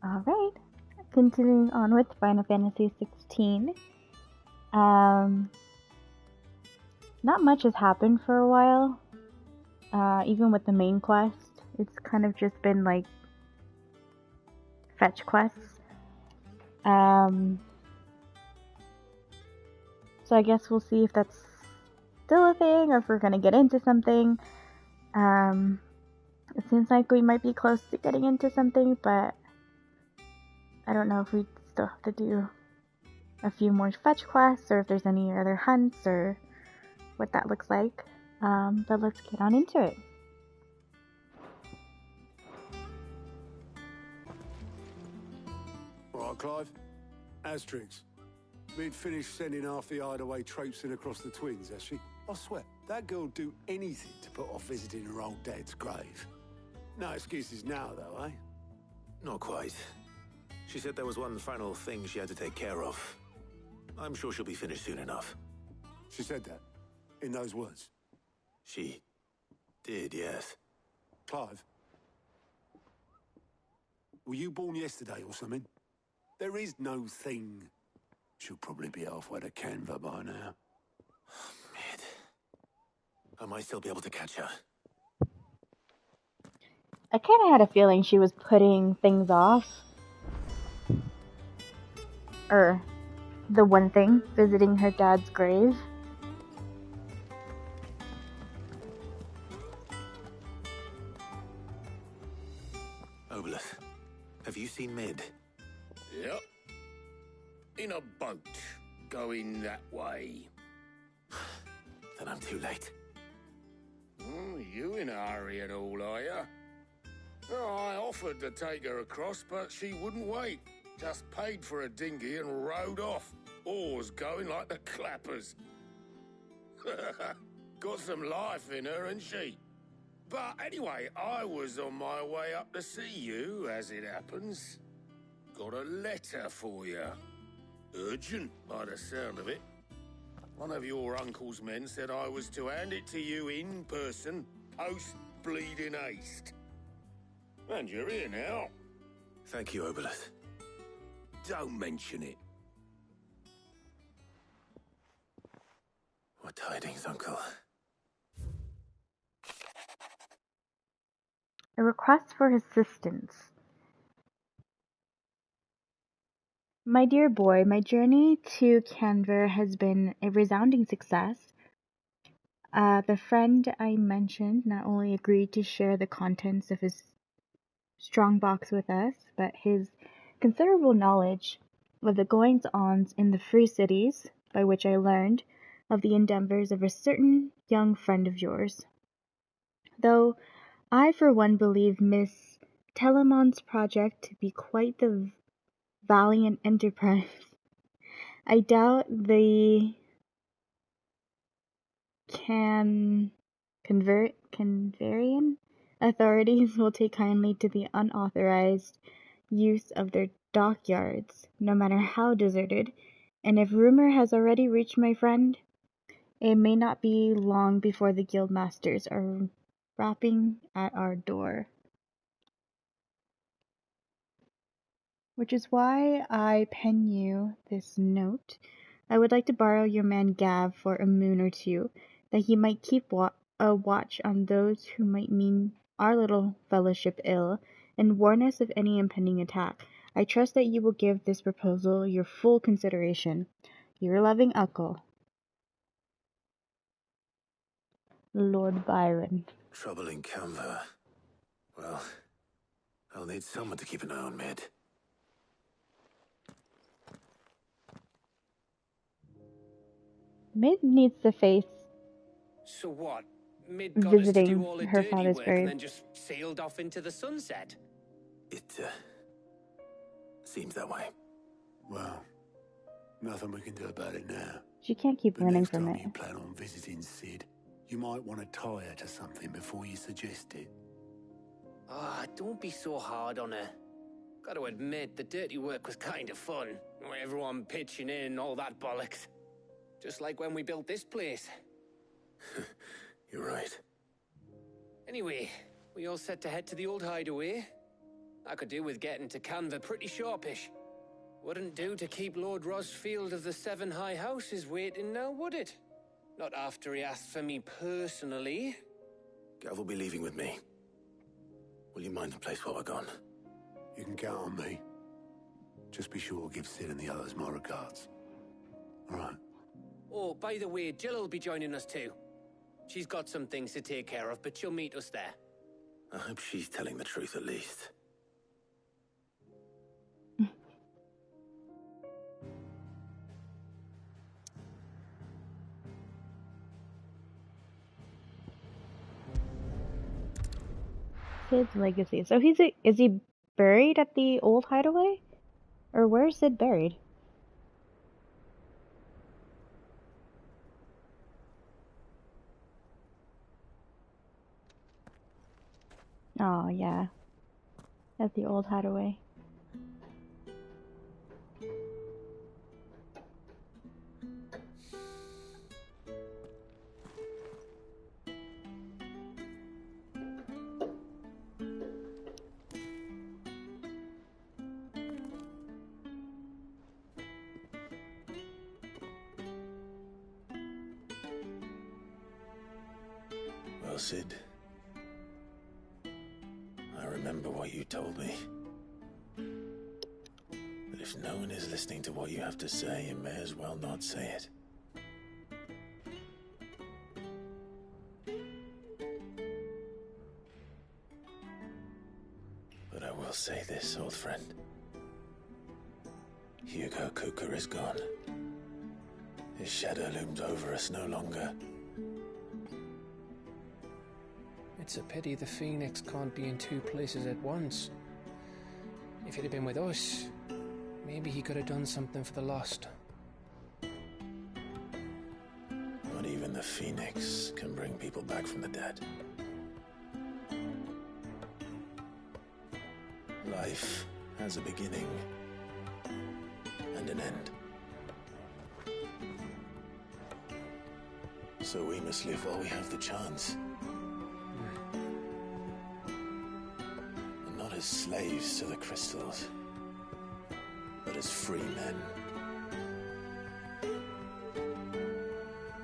Alright, continuing on with Final Fantasy XVI. Not much has happened for a while. Even with the main quest, it's kind of just been like fetch quests. So I guess we'll see if that's still a thing or if we're gonna get into something. It seems like we might be close to getting into something, but I don't know if we still have to do a few more fetch quests or if there's any other hunts or what that looks like. But let's get on into it. Alright, Clive. Asterix. We'd finished sending half the hideaway traipsing across the twins, has she? I swear, that girl'd do anything to put off visiting her old dad's grave. No excuses now, though, eh? Not quite. She said there was one final thing she had to take care of. I'm sure she'll be finished soon enough. She said that? In those words? She did, yes. Clive? Were you born yesterday or something? There is no thing. She'll probably be halfway to Canva by now. Mid. I might still be able to catch her. I kind of had a feeling she was putting things off. Or the one thing, visiting her dad's grave. Obelith, have you seen Mid? Yep. In a boat, going that way. Then I'm too late. You in a hurry at all, are you? Oh, I offered to take her across, but she wouldn't wait. Just paid for a dinghy and rowed off. Oars going like the clappers. Got some life in her, ain't she? But anyway, I was on my way up to see you, as it happens. Got a letter for you. Urgent, by the sound of it. One of your uncle's men said I was to hand it to you in person, post-bleeding haste. And you're here now. Thank you, Obelith. Don't mention it. What tidings, Uncle? A request for assistance. My dear boy, my journey to Canver has been a resounding success. The friend I mentioned not only agreed to share the contents of his strongbox with us, but his considerable knowledge of the goings-ons in the free cities, by which I learned of the endeavors of a certain young friend of yours. Though I for one believe Miss Telemon's project to be quite the valiant enterprise, I doubt the Canvarian authorities will take kindly to the unauthorized use of their dockyards, no matter how deserted, and if rumor has already reached my friend, it may not be long before the guild masters are rapping at our door. Which is why I pen you this note. I would like to borrow your man Gav for a moon or two, that he might keep a watch on those who might mean our little fellowship ill, and warn us of any impending attack. I trust that you will give this proposal your full consideration. Your loving uncle, Lord Byron. Trouble in Canva. Well, I'll need someone to keep an eye on Mid. Mid needs to face So what? Mid got us to do all the her dirty father's work grave. and then just sailed off into the sunset? It, seems that way. Well, nothing we can do about it now. She can't keep But running next from time it. you plan on visiting Sid, you might want to tie her to something before you suggest it. Ah, don't be so hard on her. Gotta admit, the dirty work was kind of fun. Everyone pitching in, all that bollocks. Just like when we built this place. You're right. Anyway, we all set to head to the old hideaway. I could do with getting to Canva pretty sharpish. Wouldn't do to keep Lord Rosfield of the Seven High Houses waiting now, would it? Not after he asked for me personally. Gav will be leaving with me. Will you mind the place while we're gone? You can count on me. Just be sure to give Sid and the others my regards. All right. Oh, by the way, Jill will be joining us too. She's got some things to take care of, but she'll meet us there. I hope she's telling the truth at least. Sid's legacy. So is he buried at the old hideaway? Or where is Sid buried? Oh, yeah. At the old hideaway. Well, Sid, I remember what you told me. That if no one is listening to what you have to say, you may as well not say it. But I will say this, old friend. Hugo Cooker is gone. His shadow looms over us no longer. It's a pity the Phoenix can't be in two places at once. If he'd have been with us, maybe he could have done something for the lost. Not even the Phoenix can bring people back from the dead. Life has a beginning and an end. So we must live while we have the chance. And not as slaves to the crystals, but as free men.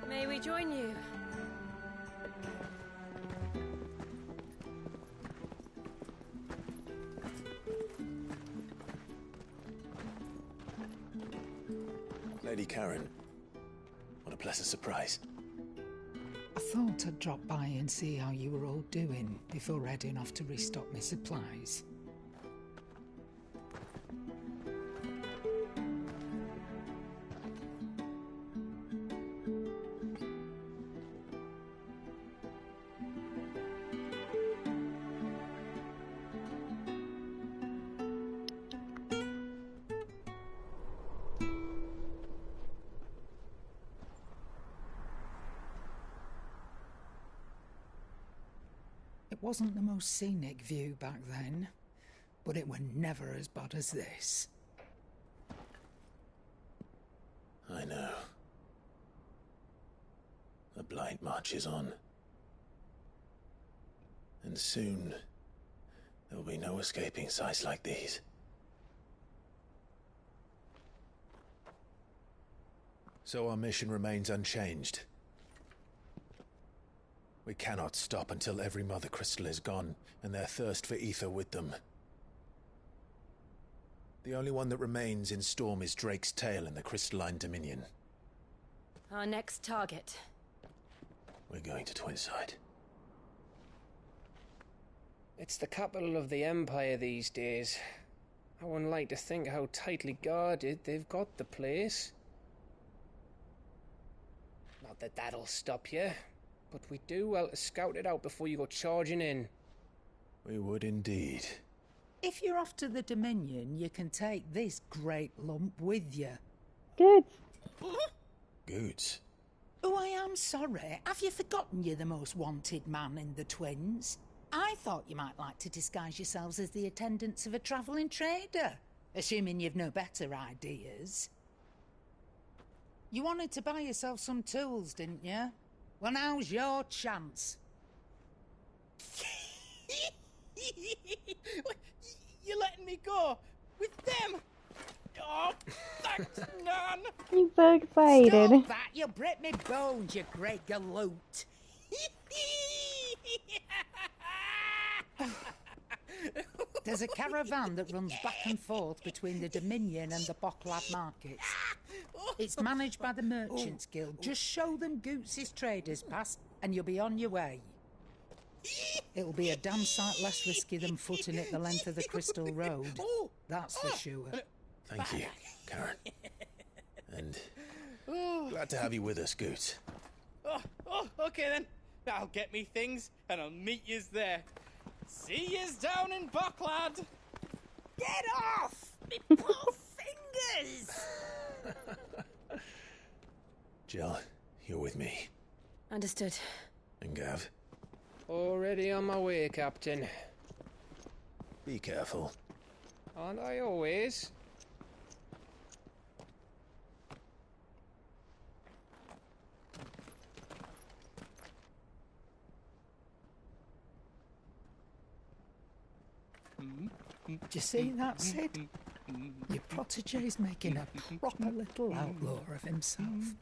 May we join you? Lady Karen, what a pleasant surprise. I thought I'd drop by and see how you were all doing before heading off to restock my supplies. It wasn't the most scenic view back then, but it were never as bad as this. I know. The Blight marches on. And soon, there will be no escaping sights like these. So our mission remains unchanged. We cannot stop until every Mother Crystal is gone, and their thirst for ether with them. The only one that remains in Storm is Drake's Tail in the Crystalline Dominion. Our next target. We're going to Twinside. It's the capital of the Empire these days. I wouldn't like to think how tightly guarded they've got the place. Not that that'll stop you, but we do well to scout it out before you go charging in. We would indeed. If you're off to the Dominion, you can take this great lump with you. Good. Goods. Oh, I am sorry. Have you forgotten you're the most wanted man in the Twins? I thought you might like to disguise yourselves as the attendants of a travelling trader, assuming you've no better ideas. You wanted to buy yourself some tools, didn't you? Well, now's your chance. You're letting me go with them? Oh, thanks, Nan. He's so excited. Stop that! You'll break me bones, you great galoot. There's a caravan that runs back and forth between the Dominion and the Bocklad markets. It's managed by the Merchants Guild. Just show them Goots' traders pass and you'll be on your way. It'll be a damn sight less risky than footing it the length of the Crystal Road. That's for sure. Thank you, Karen. And glad to have you with us, Goots. Okay then. I'll get me things and I'll meet yous there. See yous down in Bocklad. Get off! Me poor fingers! Jill, you're with me. Understood. And Gav, Already on my way, Captain. be careful. Aren't I always? Do you see that, Sid? Your protege's making a proper little outlaw of himself.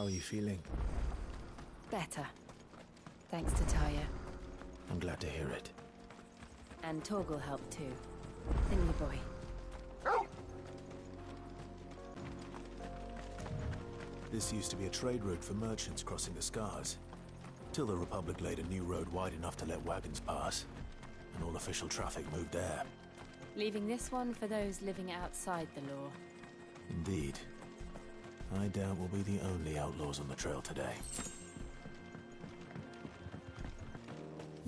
How are you feeling? Better. Thanks to Taya. I'm glad to hear it. And Torgal helped too. Didn't you, boy? This used to be a trade route for merchants crossing the Scars. Till the Republic laid a new road wide enough to let wagons pass. And all official traffic moved there. Leaving this one for those living outside the law. Indeed. I doubt we'll be the only outlaws on the trail today.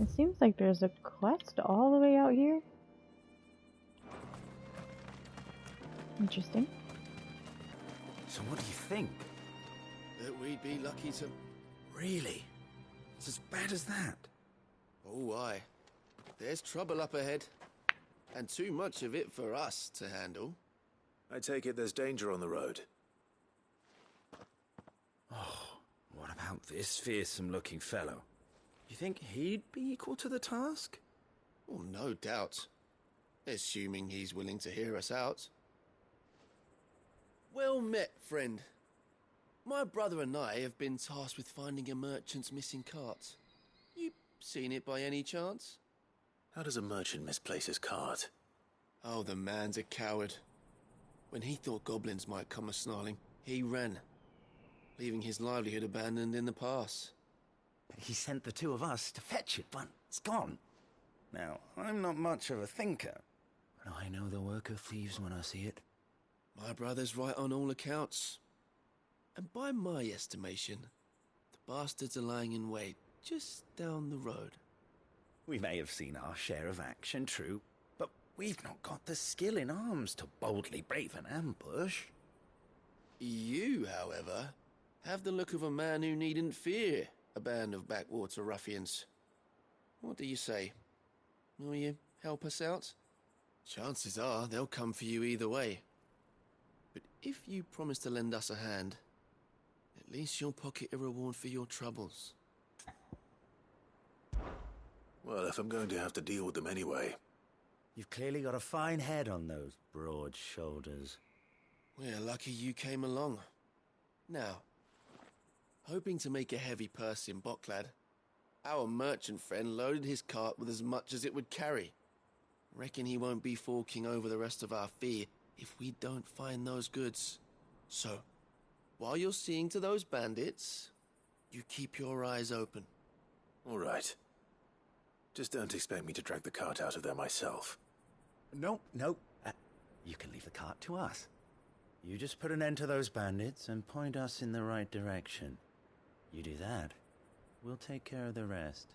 It seems like there's a quest all the way out here. Interesting. So what do you think? That we'd be lucky to... Really? It's as bad as that? Oh, aye. There's trouble up ahead. And too much of it for us to handle. I take it there's danger on the road. Oh, what about this fearsome-looking fellow? You think he'd be equal to the task? Oh, no doubt. Assuming he's willing to hear us out. Well met, friend. My brother and I have been tasked with finding a merchant's missing cart. You seen it by any chance? How does a merchant misplace his cart? Oh, the man's a coward. When he thought goblins might come a-snarling, he ran, leaving his livelihood abandoned in the pass. But he sent the two of us to fetch it, but it's gone. Now, I'm not much of a thinker, but I know the work of thieves when I see it. My brother's right on all accounts. And by my estimation, the bastards are lying in wait just down the road. We may have seen our share of action, true, but we've not got the skill in arms to boldly brave an ambush. You, however, have the look of a man who needn't fear a band of backwater ruffians. What do you say? Will you help us out? Chances are they'll come for you either way. But if you promise to lend us a hand, at least you'll pocket a reward for your troubles. Well, if I'm going to have to deal with them anyway. You've clearly got a fine head on those broad shoulders. We're lucky you came along. Now, hoping to make a heavy purse in Boklad. Our merchant friend loaded his cart with as much as it would carry. Reckon he won't be forking over the rest of our fee if we don't find those goods. So, while you're seeing to those bandits, you keep your eyes open. All right. Just don't expect me to drag the cart out of there myself. No. You can leave the cart to us. You just put an end to those bandits and point us in the right direction. You do that, we'll take care of the rest.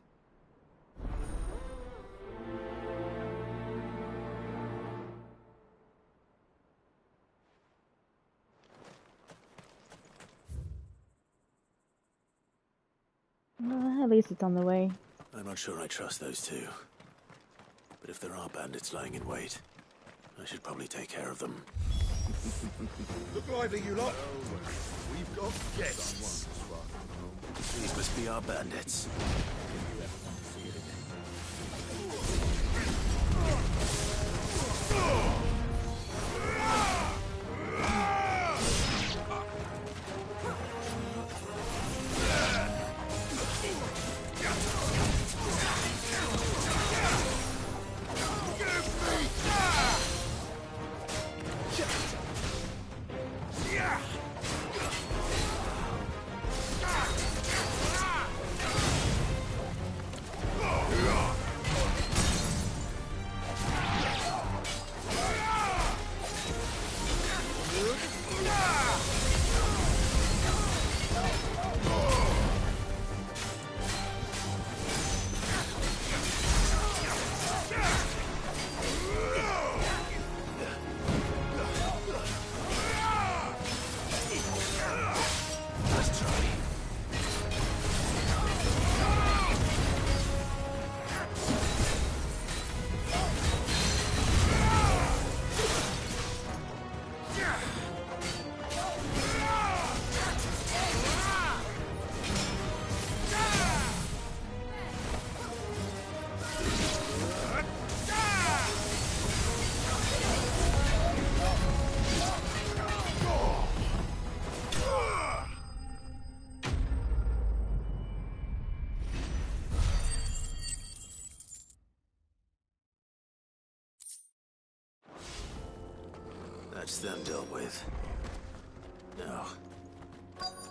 Well, at least it's on the way. I'm not sure I trust those two. But if there are bandits lying in wait, I should probably take care of them. Look lively, you lot. We've got guests. These must be our bandits. That's them dealt with. Now,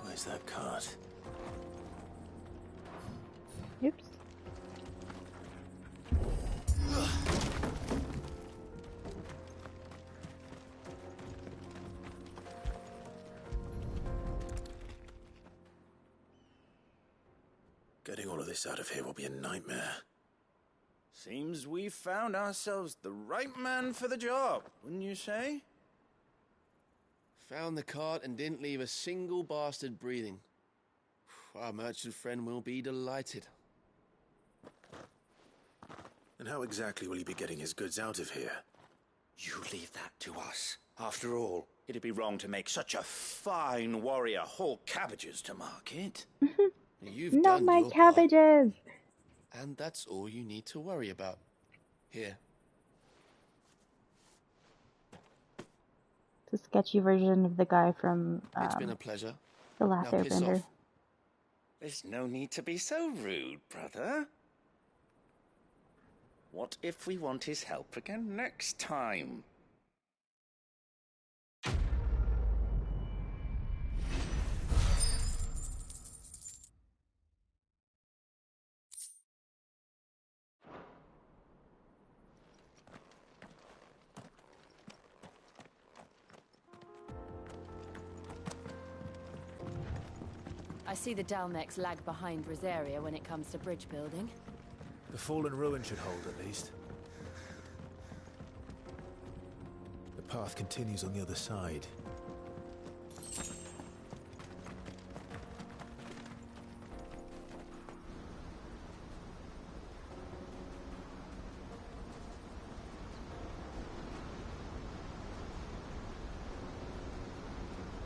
where's that cart? Oops. Getting all of this out of here will be a nightmare. Seems we've found ourselves the right man for the job, wouldn't you say? Found the cart and didn't leave a single bastard breathing. Our merchant friend will be delighted. And how exactly will he be getting his goods out of here? You leave that to us. After all, it'd be wrong to make such a fine warrior haul cabbages to market. You've Not done my your cabbages! part, and that's all you need to worry about. Here. It's a sketchy version of the guy from It's been a pleasure. The Last Now piss Airbender. off. There's no need to be so rude, brother. What if we want his help again next time? I see the Dalnecs lag behind Rosaria when it comes to bridge building. The fallen ruin should hold, at least. The path continues on the other side.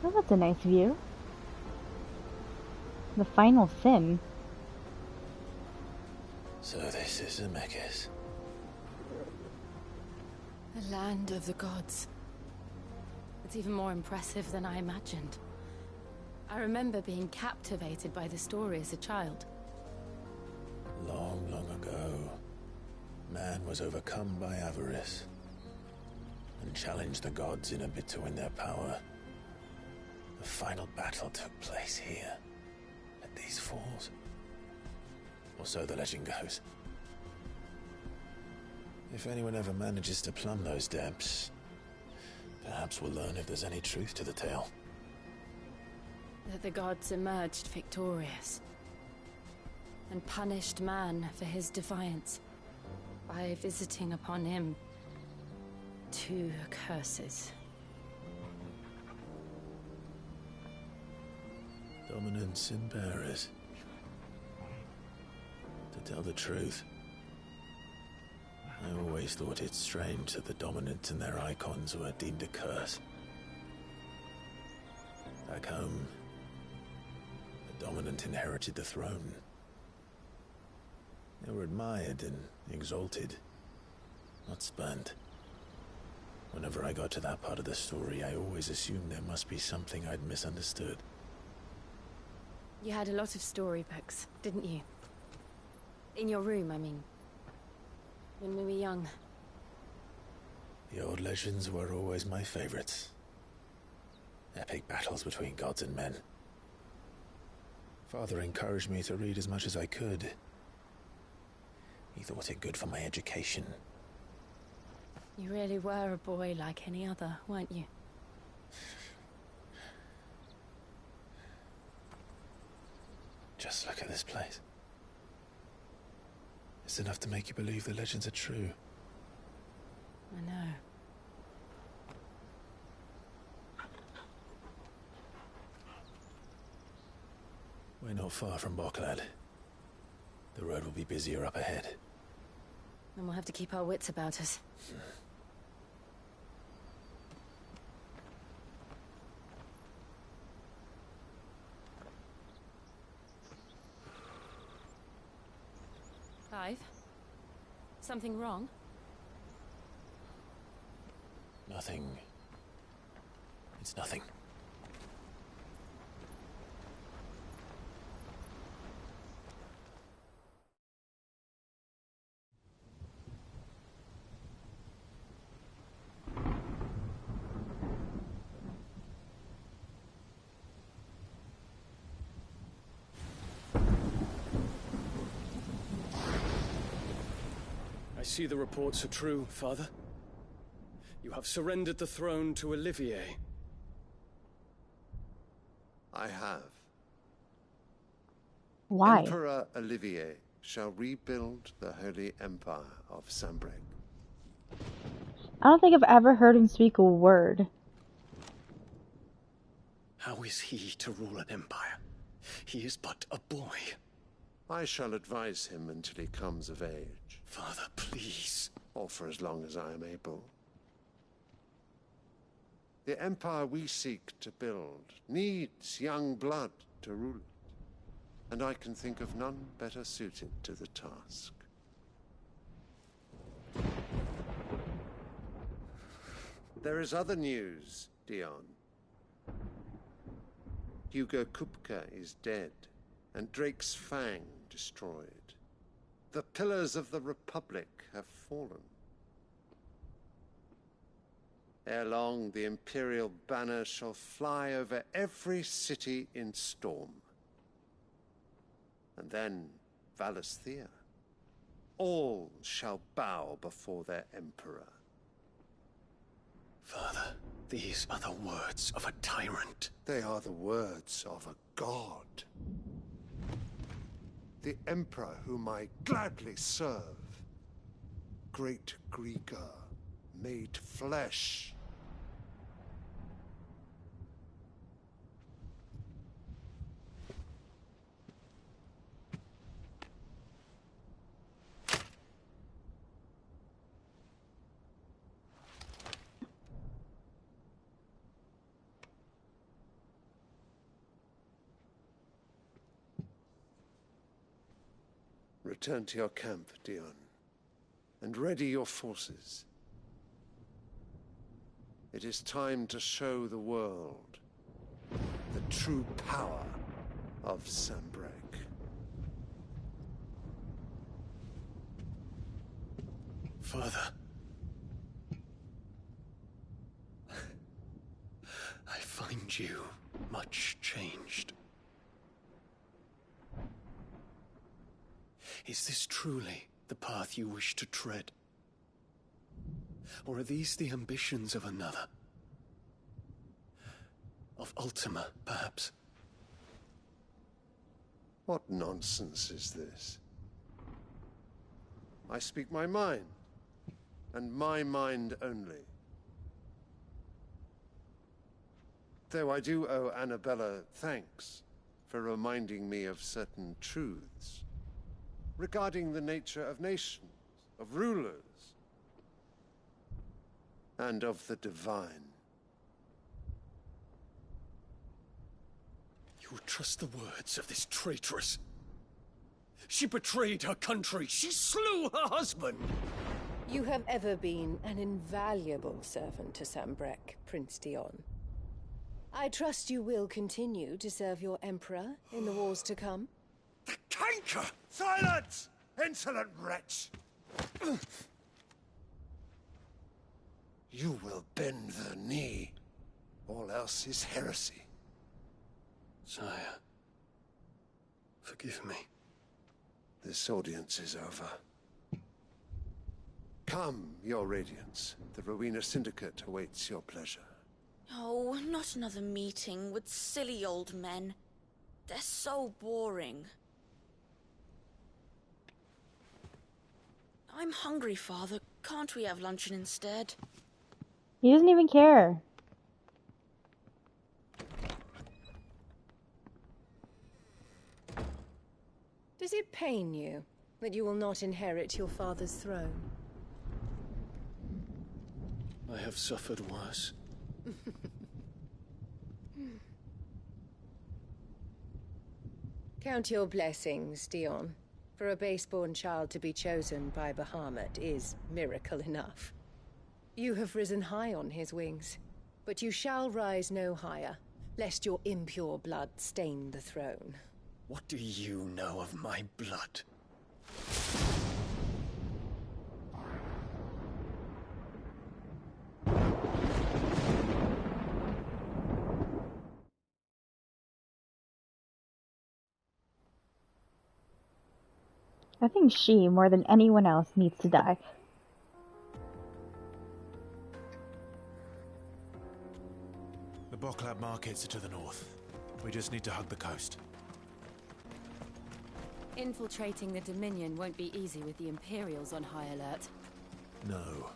Oh, that's a nice view. The final sin. So this is Zemeckis. The land of the gods. It's even more impressive than I imagined. I remember being captivated by the story as a child. Long, long ago, man was overcome by avarice and challenged the gods in a bid to win their power. The final battle took place here, at these falls. Or so the legend goes. If anyone ever manages to plumb those depths, perhaps we'll learn if there's any truth to the tale. That the gods emerged victorious and punished man for his defiance by visiting upon him 2 curses. Dominance in Paris. To tell the truth, I always thought it strange that the dominant and their icons were deemed a curse. Back home, the dominant inherited the throne. They were admired and exalted, not spurned. Whenever I got to that part of the story, I always assumed there must be something I'd misunderstood. You had a lot of storybooks, didn't you? In your room, I mean. When we were young. The old legends were always my favorites. Epic battles between gods and men. Father encouraged me to read as much as I could. He thought it good for my education. You really were a boy like any other, weren't you? Just look at this place. It's enough to make you believe the legends are true. I know. We're not far from Boklad. The road will be busier up ahead. And we'll have to keep our wits about us. Clive? Something wrong? Nothing. It's nothing. I see the reports are true, Father. You have surrendered the throne to Olivier. I have. Why? Emperor Olivier shall rebuild the Holy Empire of Sanbreque. I don't think I've ever heard him speak a word. How is he to rule an empire? He is but a boy. I shall advise him until he comes of age. Father, please. Or for as long as I am able. The empire we seek to build needs young blood to rule it, and I can think of none better suited to the task. There is other news, Dion. Hugo Kupka is dead, and Drake's Fang destroyed. The pillars of the Republic have fallen. Ere long, the Imperial banner shall fly over every city in Storm. And then Valisthea. All shall bow before their Emperor. Father, these are the words of a tyrant. They are the words of a god. The Emperor whom I gladly serve. Great Grieger, made flesh. Return to your camp, Dion, and ready your forces. It is time to show the world that true power of Sanbreque. Father. I find you much changed. Is this truly the path you wish to tread? Or are these the ambitions of another? Of Ultima, perhaps? What nonsense is this? I speak my mind, and my mind only. Though I do owe Annabella thanks for reminding me of certain truths regarding the nature of nations, of rulers, and of the divine. You would trust the words of this traitress? She betrayed her country. She slew her husband. You have ever been an invaluable servant to Sanbreque, Prince Dion. I trust you will continue to serve your Emperor in the wars to come. The canker! Silence! Insolent wretch! You will bend the knee. All else is heresy. Sire, forgive me. This audience is over. Come, your Radiance. The Rowena Syndicate awaits your pleasure. Oh, not another meeting with silly old men. They're so boring. I'm hungry, Father. Can't we have luncheon instead? He doesn't even care. Does it pain you that you will not inherit your father's throne? I have suffered worse. Count your blessings, Dion. For a base-born child to be chosen by Bahamut is miracle enough. You have risen high on his wings, but you shall rise no higher, lest your impure blood stain the throne. What do you know of my blood? I think she, more than anyone else, needs to die. The Boklab markets are to the north. We just need to hug the coast. Infiltrating the Dominion won't be easy with the Imperials on high alert. No.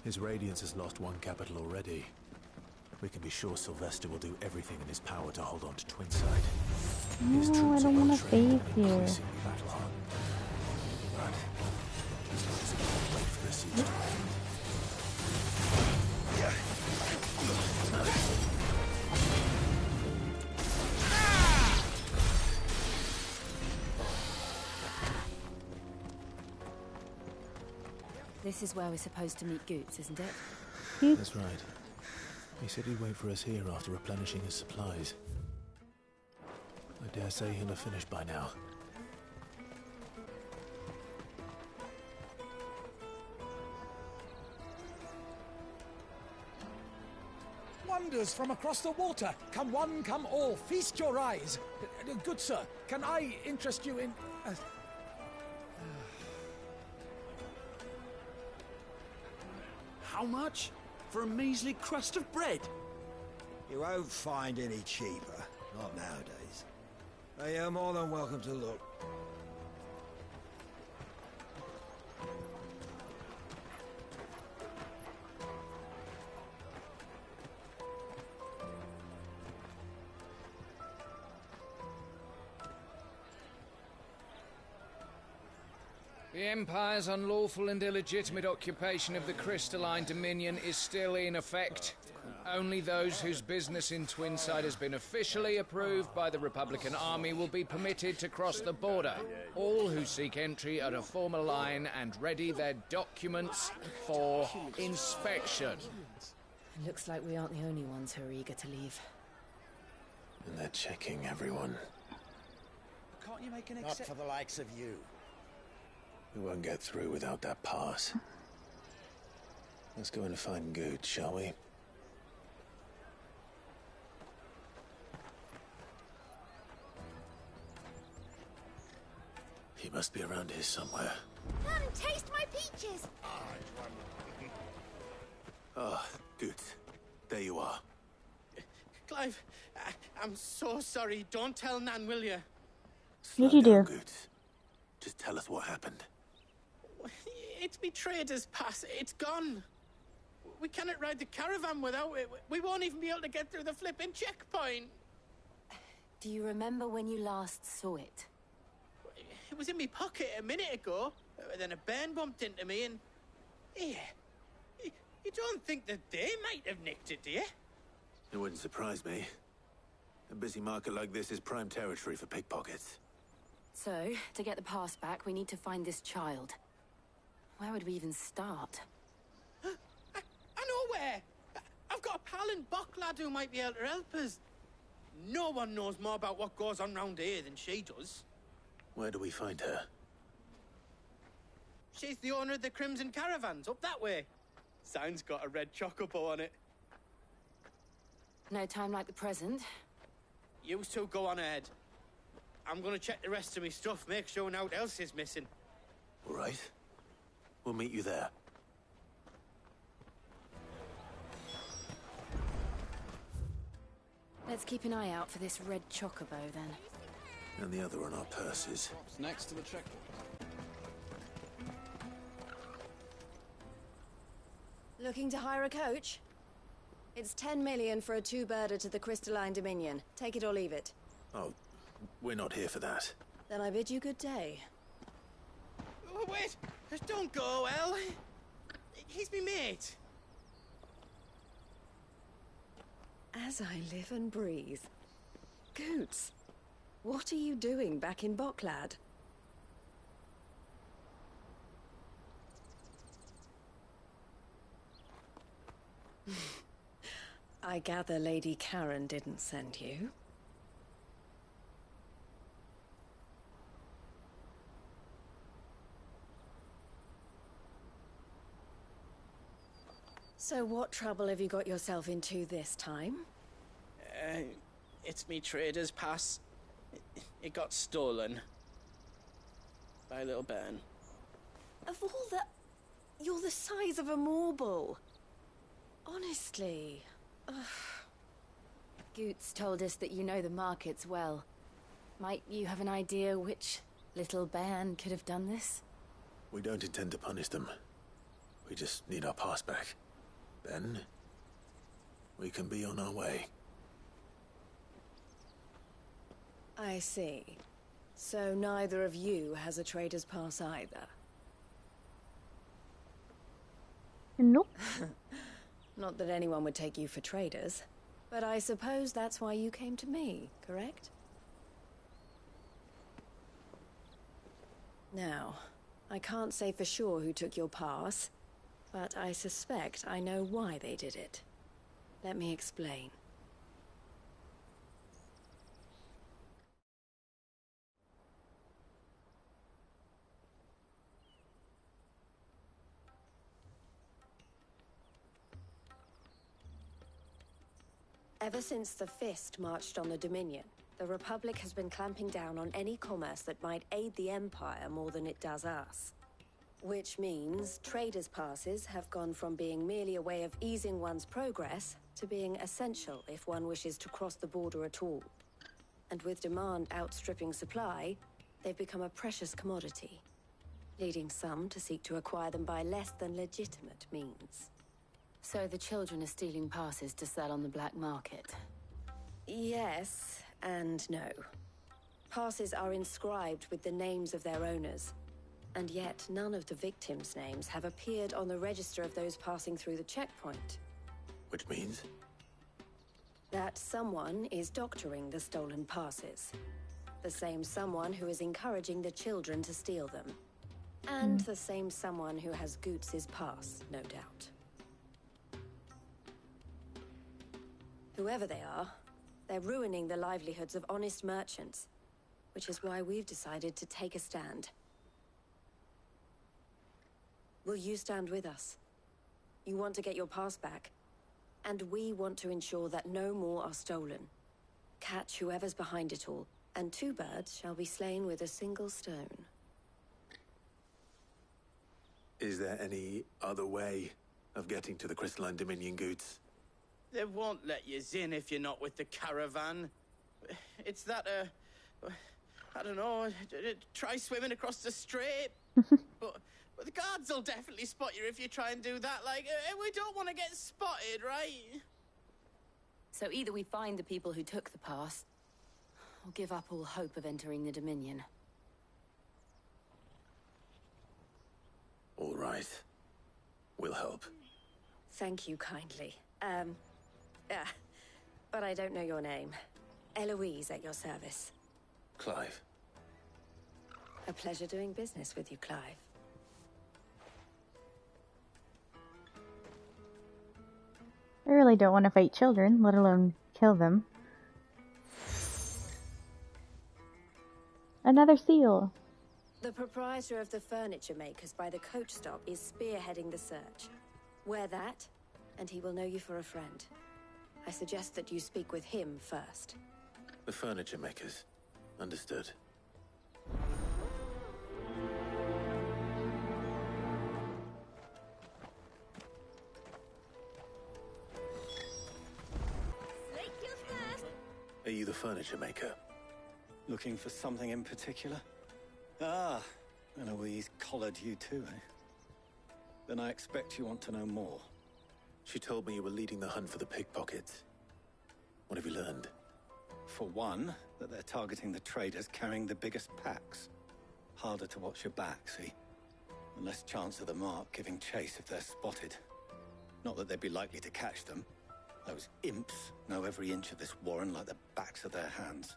His Radiance has lost one capital already. We can be sure Sylvester will do everything in his power to hold on to Twinside. His No, I troops don't are want to well-trained face and you. increasingly battle-hardened. But as long as he can wait for the siege to end. This is where we're supposed to meet Goots, isn't it? That's right. He said he'd wait for us here after replenishing his supplies. I dare say he'll have finished by now. Wonders from across the water. Come one, come all. Feast your eyes. Good sir, can I interest you in... How much? For a measly crust of bread? You won't find any cheaper. Not nowadays. But you're more than welcome to look. The Empire's unlawful and illegitimate occupation of the Crystalline Dominion is still in effect. Only those whose business in Twinside has been officially approved by the Republican Army will be permitted to cross the border. All who seek entry are to form a line and ready their documents for inspection. It looks like we aren't the only ones who are eager to leave. And they're checking everyone. Can't you make an Not for the likes of you. We won't get through without that pass. Let's go in and find Good, shall we? He must be around here somewhere. Come taste my peaches! Ah, Good. There you are. Clive, I'm so sorry. Don't tell Nan, will you? Yes, you do. Good. Just tell us what happened. It's me trader's pass. It's gone. We cannot ride the caravan without it. We won't even be able to get through the flipping checkpoint. Do you remember when you last saw it? It was in my pocket a minute ago. Then a bairn bumped into me and... Yeah. You don't think that they might have nicked it, do you? It wouldn't surprise me. A busy market like this is prime territory for pickpockets. So, to get the pass back, we need to find this child. Where would we even start? I know where! I've got a pal in Bocklad who might be able to help us. No one knows more about what goes on round here than she does. Where do we find her? She's the owner of the Crimson Caravans, up that way. Sign's got a red chocobo on it. No time like the present. You two go on ahead. I'm gonna check the rest of my stuff, make sure nothing else is missing. All right. We'll meet you there. Let's keep an eye out for this red chocobo, then. And the other on our purses. Next to the checkpoint. Looking to hire a coach? It's 10 million for a two-birder to the Crystalline Dominion. Take it or leave it. Oh, we're not here for that. Then I bid you good day. Oh, wait! Don't go, El. He's me mate. As I live and breathe. Goots, what are you doing back in Bocklad? I gather Lady Karen didn't send you. So what trouble have you got yourself into this time? It's me trader's pass. It got stolen. By a little bairn. Of all the... You're the size of a marble. Honestly. Ugh. Goots told us that you know the markets well. Might you have an idea which little bairn could have done this? We don't intend to punish them. We just need our pass back. Then, we can be on our way. I see. So neither of you has a trader's pass either? Nope. Not that anyone would take you for traders, but I suppose that's why you came to me, correct? Now, I can't say for sure who took your pass, but I suspect I know why they did it. Let me explain. Ever since the Fist marched on the Dominion, the Republic has been clamping down on any commerce that might aid the Empire more than it does us. Which means traders' passes have gone from being merely a way of easing one's progress to being essential if one wishes to cross the border at all. And with demand outstripping supply, they've become a precious commodity, leading some to seek to acquire them by less than legitimate means. So the children are stealing passes to sell on the black market? Yes and no. Passes are inscribed with the names of their owners, and yet none of the victims' names have appeared on the register of those passing through the checkpoint. Which means? That someone is doctoring the stolen passes. The same someone who is encouraging the children to steal them. And the same someone who has Goots' pass, no doubt. Whoever they are, They're ruining the livelihoods of honest merchants, which is why we've decided to take a stand. Will you stand with us? You want to get your pass back, and we want to ensure that no more are stolen. Catch whoever's behind it all, and 2 birds shall be slain with a single stone. Is there any other way of getting to the Crystalline Dominion goods? They won't let you in if you're not with the caravan. It's that, I don't know, try swimming across the strait. but the guards will definitely spot you if you try and do that. Like, we don't want to get spotted, right? So either we find the people who took the pass, or give up all hope of entering the Dominion. All right. We'll help. Thank you kindly. But I don't know your name. Eloise at your service. Clive. A pleasure doing business with you, Clive. I really don't want to fight children, let alone kill them. Another seal. The proprietor of the furniture makers by the coach stop is spearheading the search. Wear that, and he will know you for a friend. I suggest that you speak with him first. The furniture makers. Understood. Are you the furniture maker? Looking for something in particular? Ah, Eloise collared you too, eh? Then I expect you want to know more. She told me you were leading the hunt for the pickpockets. What have you learned? For one, that they're targeting the traders carrying the biggest packs. Harder to watch your back, see? And less chance of the mark giving chase if they're spotted. Not that they'd be likely to catch them. Those imps know every inch of this warren like the backs of their hands.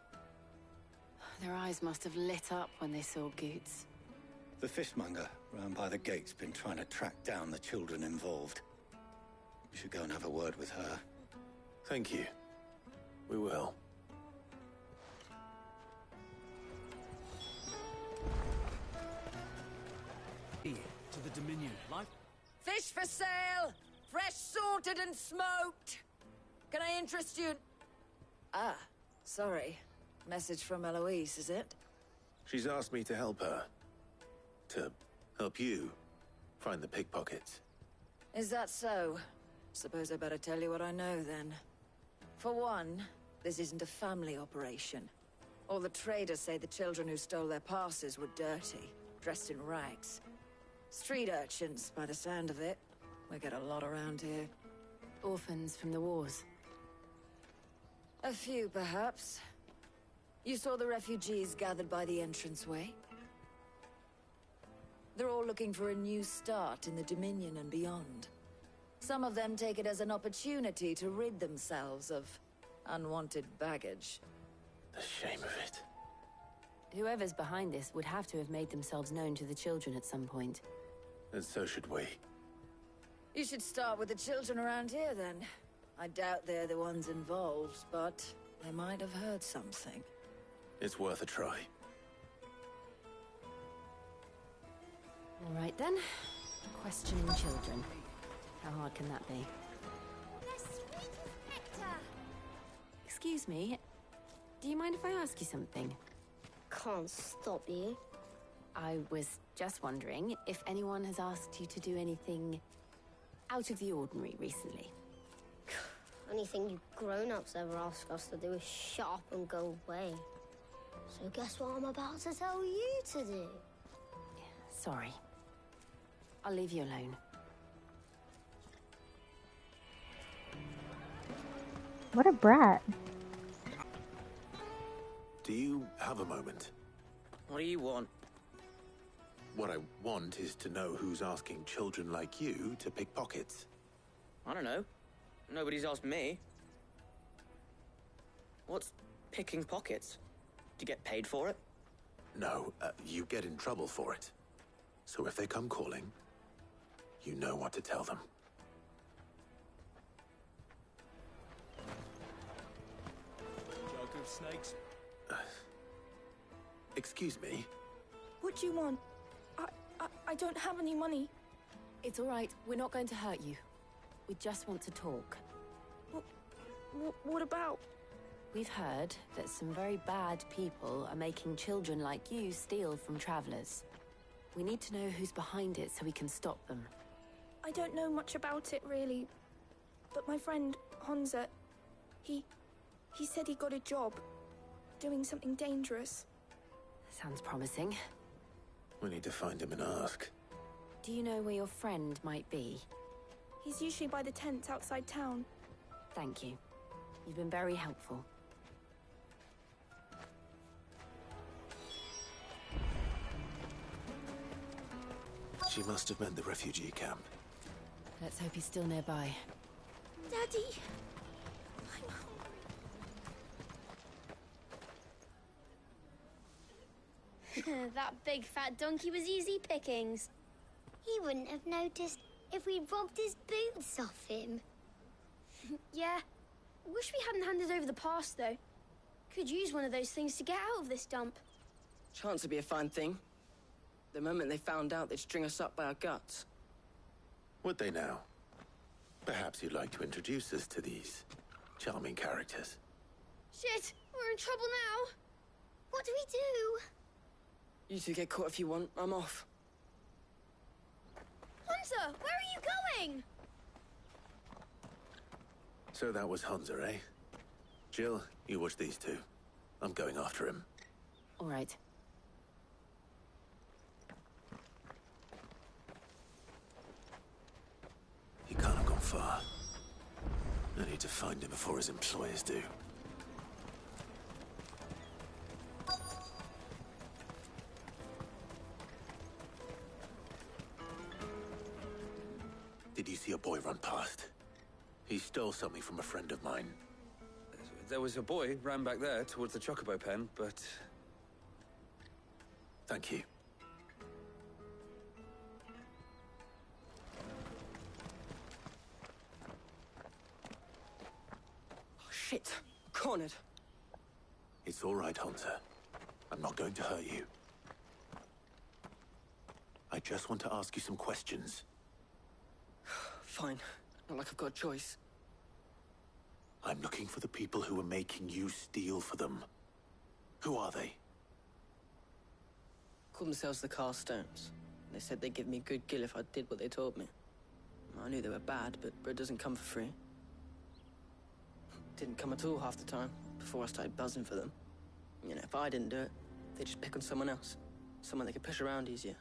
Their eyes must have lit up when they saw Goots. The fishmonger round by the gate's been trying to track down the children involved. We should go and have a word with her. Thank you. We will. To the Dominion. Life? Fish for sale! Fresh sorted and smoked! Can I interest you? Ah, sorry. Message from Eloise, is it? She's asked me to help her. To help you find the pickpockets. Is that so? Suppose I better tell you what I know, then. For one, this isn't a family operation. All the traders say the children who stole their passes were dirty, dressed in rags. Street urchins, by the sound of it. We get a lot around here. Orphans from the wars. A few, perhaps. You saw the refugees gathered by the entranceway? They're all looking for a new start in the Dominion and beyond. Some of them take it as an opportunity to rid themselves of unwanted baggage. The shame of it. Whoever's behind this would have to have made themselves known to the children at some point. And so should we. You should start with the children around here, then. I doubt they're the ones involved, but they might have heard something. It's worth a try. All right, then. Questioning children. How hard can that be? Excuse me. Do you mind if I ask you something? Can't stop you. I was just wondering if anyone has asked you to do anything out of the ordinary recently. Anything you grown-ups ever ask us to do is shut up and go away. So guess what I'm about to tell you to do? Sorry. I'll leave you alone. What a brat. Do you have a moment? What do you want? What I want is to know who's asking children like you to pick pockets. I don't know. Nobody's asked me. What's picking pockets? Do you get paid for it? No, you get in trouble for it. So if they come calling, you know what to tell them. snakes. Excuse me? What do you want? I don't have any money. It's all right. We're not going to hurt you. We just want to talk. What about? We've heard that some very bad people are making children like you steal from travelers. We need to know who's behind it so we can stop them. I don't know much about it, really. But my friend, Honza, he said he got a job doing something dangerous. Sounds promising. We need to find him and ask. Do you know where your friend might be? He's usually by the tents outside town. Thank you. You've been very helpful. She must have meant the refugee camp. Let's hope he's still nearby. Daddy! That big fat donkey was easy pickings. He wouldn't have noticed if we'd robbed his boots off him. Yeah. Wish we hadn't handed over the pass, though. Could use one of those things to get out of this dump. Chance would be a fine thing. The moment they found out, they'd string us up by our guts. Would they now? Perhaps you'd like to introduce us to these charming characters. Shit! We're in trouble now! What do we do? You two get caught if you want. I'm off. Hunter, where are you going? So that was Hunter, eh? Jill, you watch these two. I'm going after him. All right. He can't have gone far. I need to find him before his employers do. Did you see a boy run past? He stole something from a friend of mine. There was a boy ran back there towards the chocobo pen, but... Thank you. Oh, shit. Cornered. It's all right, Hunter. I'm not going to hurt you. I just want to ask you some questions. Fine. Not like I've got a choice. I'm looking for the people who are making you steal for them. Who are they? Called themselves the Carstones. They said they'd give me a good gill if I did what they told me. I knew they were bad, but bread doesn't come for free. Didn't come at all half the time, before I started buzzing for them. You know, if I didn't do it, they'd just pick on someone else. Someone they could push around easier.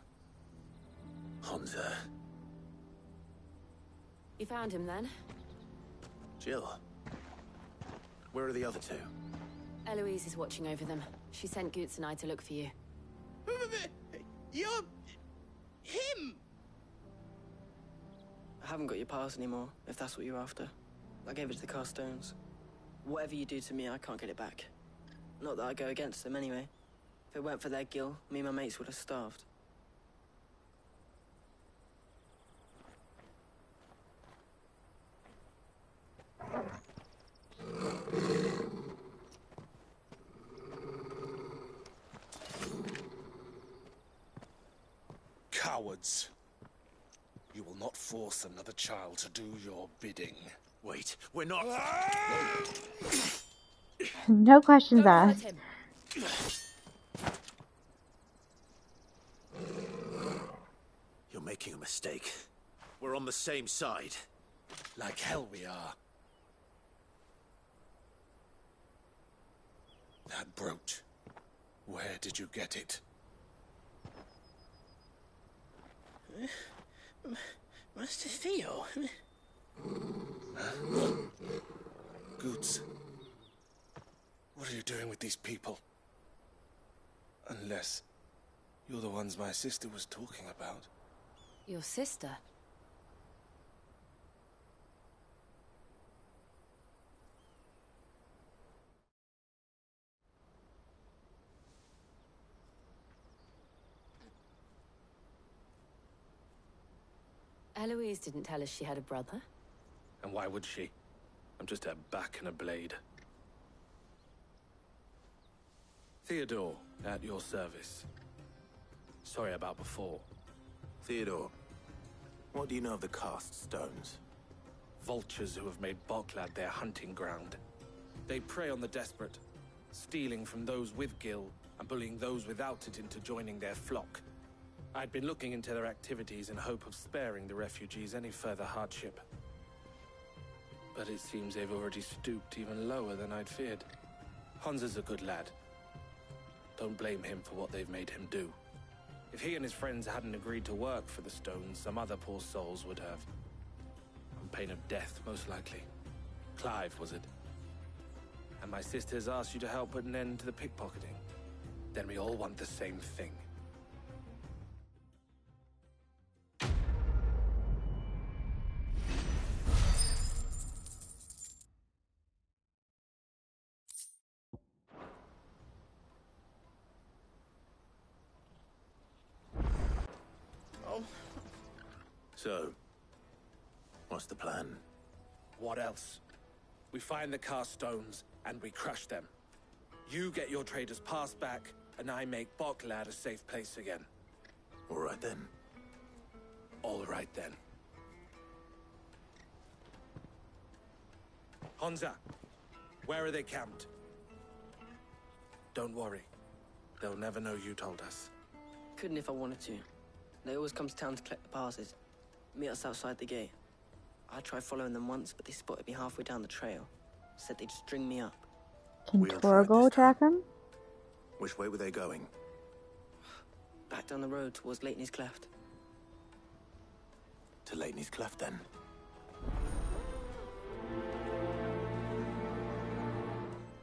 Hunter. You found him then? Jill. Where are the other two? Eloise is watching over them. She sent Goots and I to look for you. You're... him! I haven't got your pass anymore, if that's what you're after. I gave it to the Carstones. Whatever you do to me, I can't get it back. Not that I go against them anyway. If it weren't for their gill, me and my mates would have starved. Cowards. You will not force another child to do your bidding. Wait, we're not... No questions asked. You're making a mistake. We're on the same side. Like hell we are. That brooch. Where did you get it? Master Theo? Goots. What are you doing with these people? Unless you're the ones my sister was talking about. Your sister? Eloise didn't tell us she had a brother. And why would she? I'm just her back and a blade. Theodore, at your service. Sorry about before. Theodore, what do you know of the cast stones? Vultures who have made Boklad their hunting ground. They prey on the desperate, stealing from those with gil and bullying those without it into joining their flock. I'd been looking into their activities in hope of sparing the refugees any further hardship. But it seems they've already stooped even lower than I'd feared. Hans is a good lad. Don't blame him for what they've made him do. If he and his friends hadn't agreed to work for the stones, some other poor souls would have. On pain of death, most likely. Clive, was it? And my sisters asked you to help put an end to the pickpocketing. Then we all want the same thing. So, what's the plan? What else? We find the cast stones, and we crush them. You get your trader's pass back, and I make Boklad a safe place again. All right then. All right then. Honza, where are they camped? Don't worry. They'll never know you told us. Couldn't if I wanted to. They always come to town to collect the passes. Meet us outside the gate. I tried following them once, but they spotted me halfway down the trail. Said they'd string me up. Can Torgal track him? Which way were they going? Back down the road towards Leitney's Cleft. To Leitney's Cleft, then.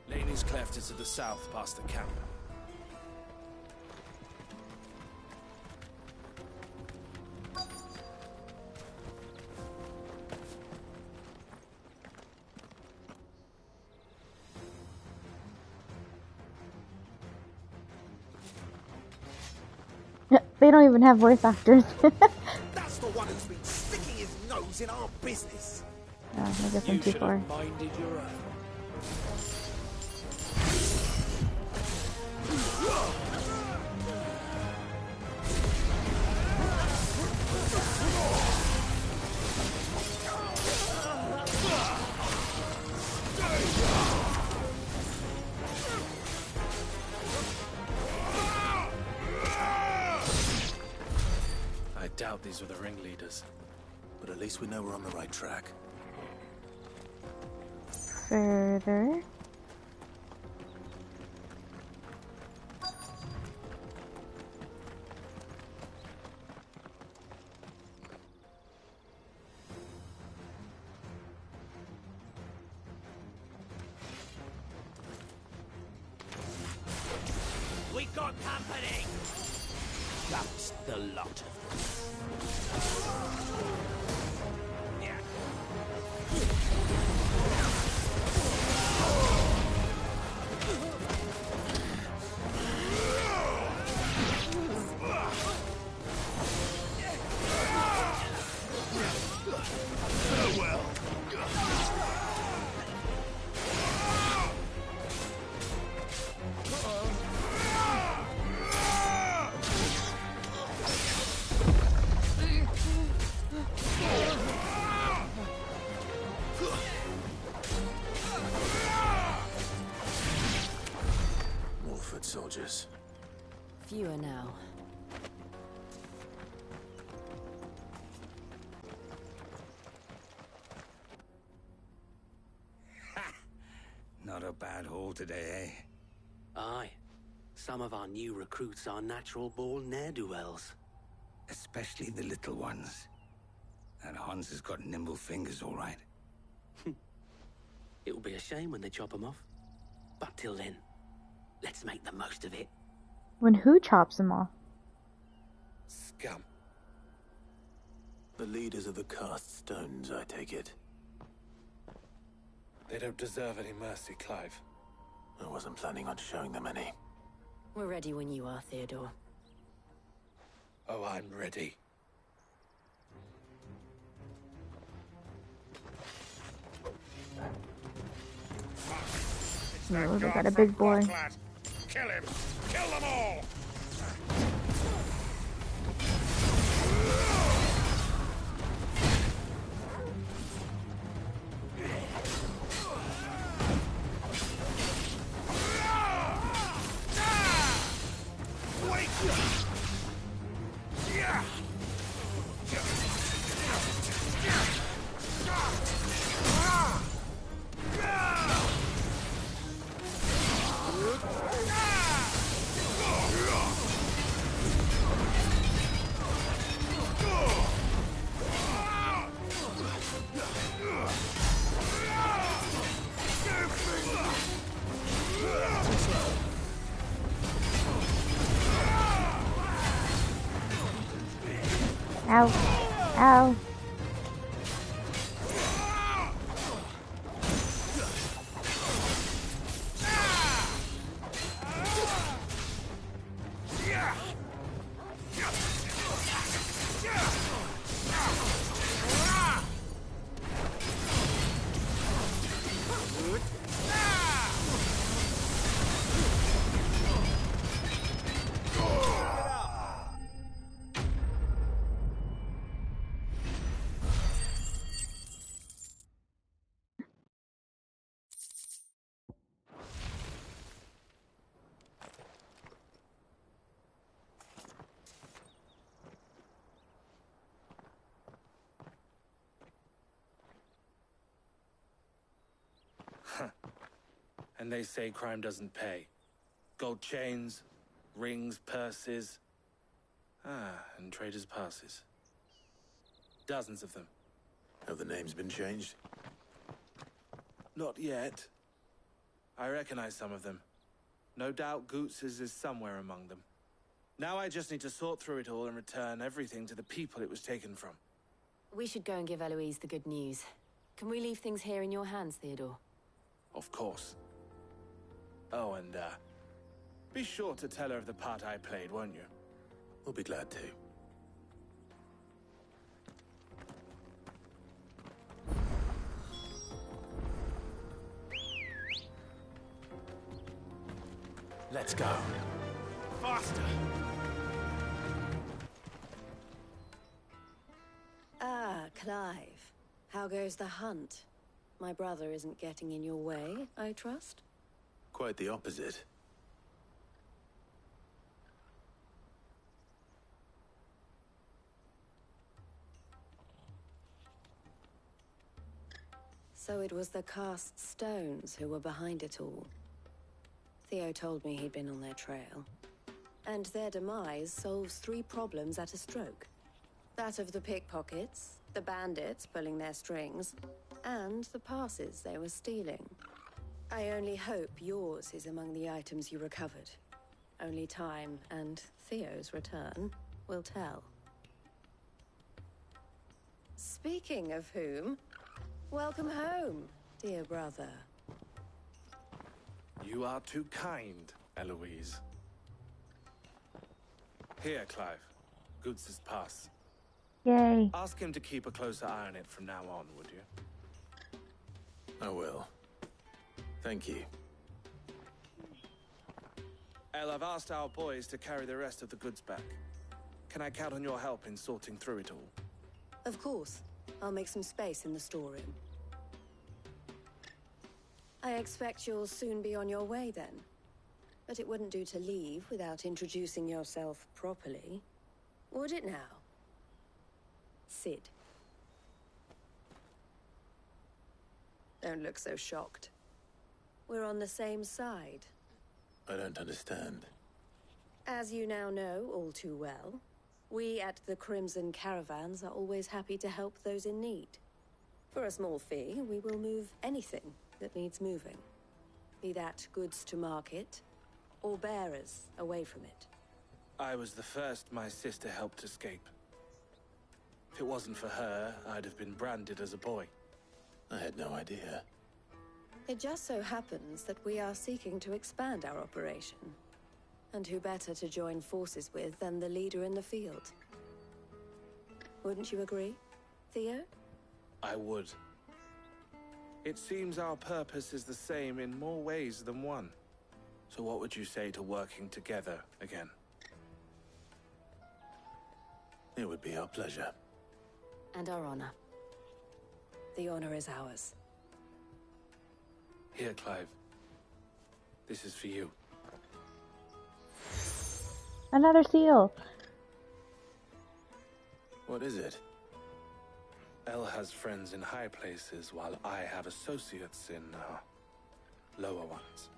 Leitney's Cleft is to the south, past the camp. They don't even have voice actors. That's the one who's been sticking his nose in our business. Oh, I guess I'm too far. Minded your own. I doubt these were the ringleaders. But at least we know we're on the right track. Further. We got company! That's the lot of them. Farewell. More foot soldiers. Fewer now. Not a bad haul today, eh? Aye. Some of our new recruits are natural-born ne'er-do-wells. Especially the little ones. That Hans has got nimble fingers, all right. It'll be a shame when they chop them off. But till then, let's make the most of it. When who chops him off? Scum. The leaders of the cast stones, I take it. They don't deserve any mercy, Clive. I wasn't planning on showing them any. We're ready when you are, Theodore. Oh, I'm ready. Oh, they got a big boy. Kill him! Kill them all! Ow. Ow. And they say crime doesn't pay. Gold chains, rings, purses. And traders' passes. Dozens of them. Have the names been changed? Not yet. I recognize some of them. No doubt Goots's is somewhere among them. Now I just need to sort through it all and return everything to the people it was taken from. We should go and give Eloise the good news. Can we leave things here in your hands, Theodore? Of course. Oh, and, be sure to tell her of the part I played, won't you? We'll be glad to. Let's go. Faster! Ah, Clive. How goes the hunt? My brother isn't getting in your way, I trust? Quite the opposite. So it was the cast stones who were behind it all. Theo told me he'd been on their trail. And their demise solves 3 problems at a stroke. That of the pickpockets, the bandits pulling their strings, and the passes they were stealing. I only hope yours is among the items you recovered. Only time and Theo's return will tell. Speaking of whom, welcome home, dear brother. You are too kind, Eloise. Here, Clive. Goots's pass. Yay. Ask him to keep a closer eye on it from now on, would you? I will. Thank you. El, I've asked our boys to carry the rest of the goods back. Can I count on your help in sorting through it all? Of course. I'll make some space in the storeroom. I expect you'll soon be on your way then. But it wouldn't do to leave without introducing yourself properly. Would it now? Sid. Don't look so shocked. We're on the same side. I don't understand. As you now know all too well, we at the Crimson Caravans are always happy to help those in need. For a small fee, we will move anything that needs moving. Be that goods to market, or bearers away from it. I was the first my sister helped escape. If it wasn't for her, I'd have been branded as a boy. I had no idea. It just so happens that we are seeking to expand our operation. And who better to join forces with than the leader in the field? Wouldn't you agree, Theo? I would. It seems our purpose is the same in more ways than one. So what would you say to working together again? It would be our pleasure. And our honor. The honor is ours. Here, Clive. This is for you. Another seal. What is it? Elle has friends in high places, while I have associates in, lower ones.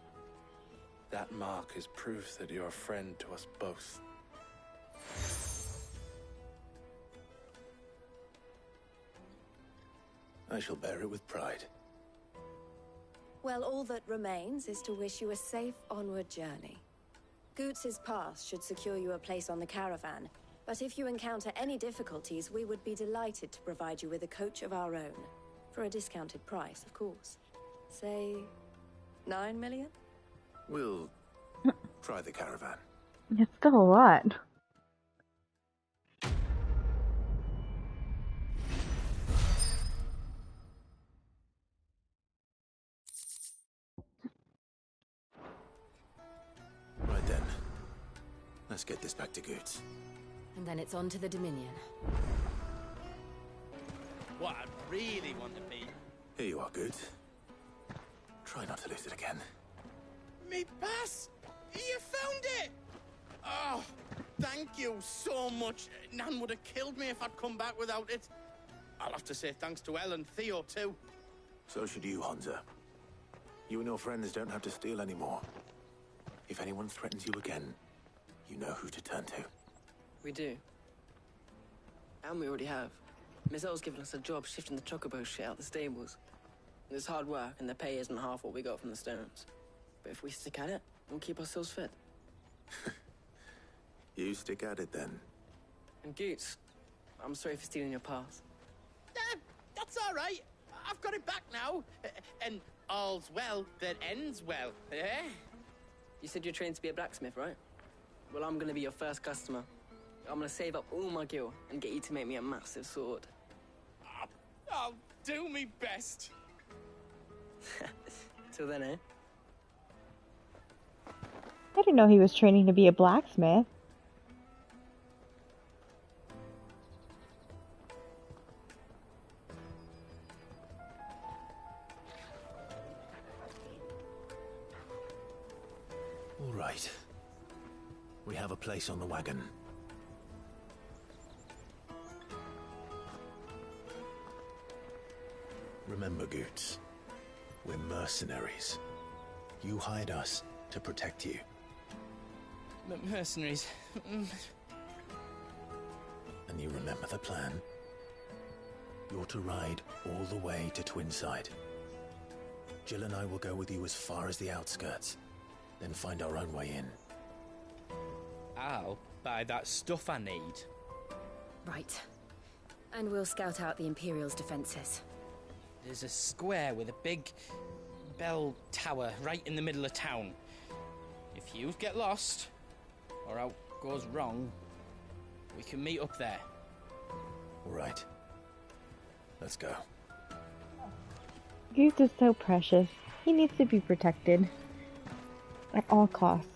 That mark is proof that you're a friend to us both. I shall bear it with pride. Well, all that remains is to wish you a safe onward journey. Goots's pass should secure you a place on the caravan, but if you encounter any difficulties, we would be delighted to provide you with a coach of our own. For a discounted price, of course. Say, 9 million? We'll try the caravan. It's still a lot. Right then. Let's get this back to Goots. And then it's on to the Dominion. What I really want to be. Here you are, Goots. Try not to lose it again. Me pass! You found it! Oh, thank you so much. Nan would have killed me if I'd come back without it. I'll have to say thanks to Elle and Theo, too. So should you, Hansa. You and your friends don't have to steal anymore. If anyone threatens you again, you know who to turn to. We do. And we already have. Miss L's given us a job shifting the chocobo shit out the stables. It's hard work, and the pay isn't half what we got from the Stones. But if we stick at it, we'll keep ourselves fit. You stick at it, then. And Goots, I'm sorry for stealing your pass. That's all right. I've got it back now. And all's well that ends well, eh? You said you're trained to be a blacksmith, right? Well, I'm gonna be your first customer. I'm gonna save up all my gil and get you to make me a massive sword. I'll do me best. Till then, eh? I didn't know he was training to be a blacksmith. All right. We have a place on the wagon. Remember, Goots, we're mercenaries. You hide us to protect you. But mercenaries... And you remember the plan? You're to ride all the way to Twinside. Jill and I will go with you as far as the outskirts, then find our own way in. I'll buy that stuff I need. Right. And we'll scout out the Imperial's defenses. There's a square with a big bell tower right in the middle of town. If you get lost, or out goes wrong, we can meet up there. All right. Let's go. Goots is so precious. He needs to be protected. At all costs.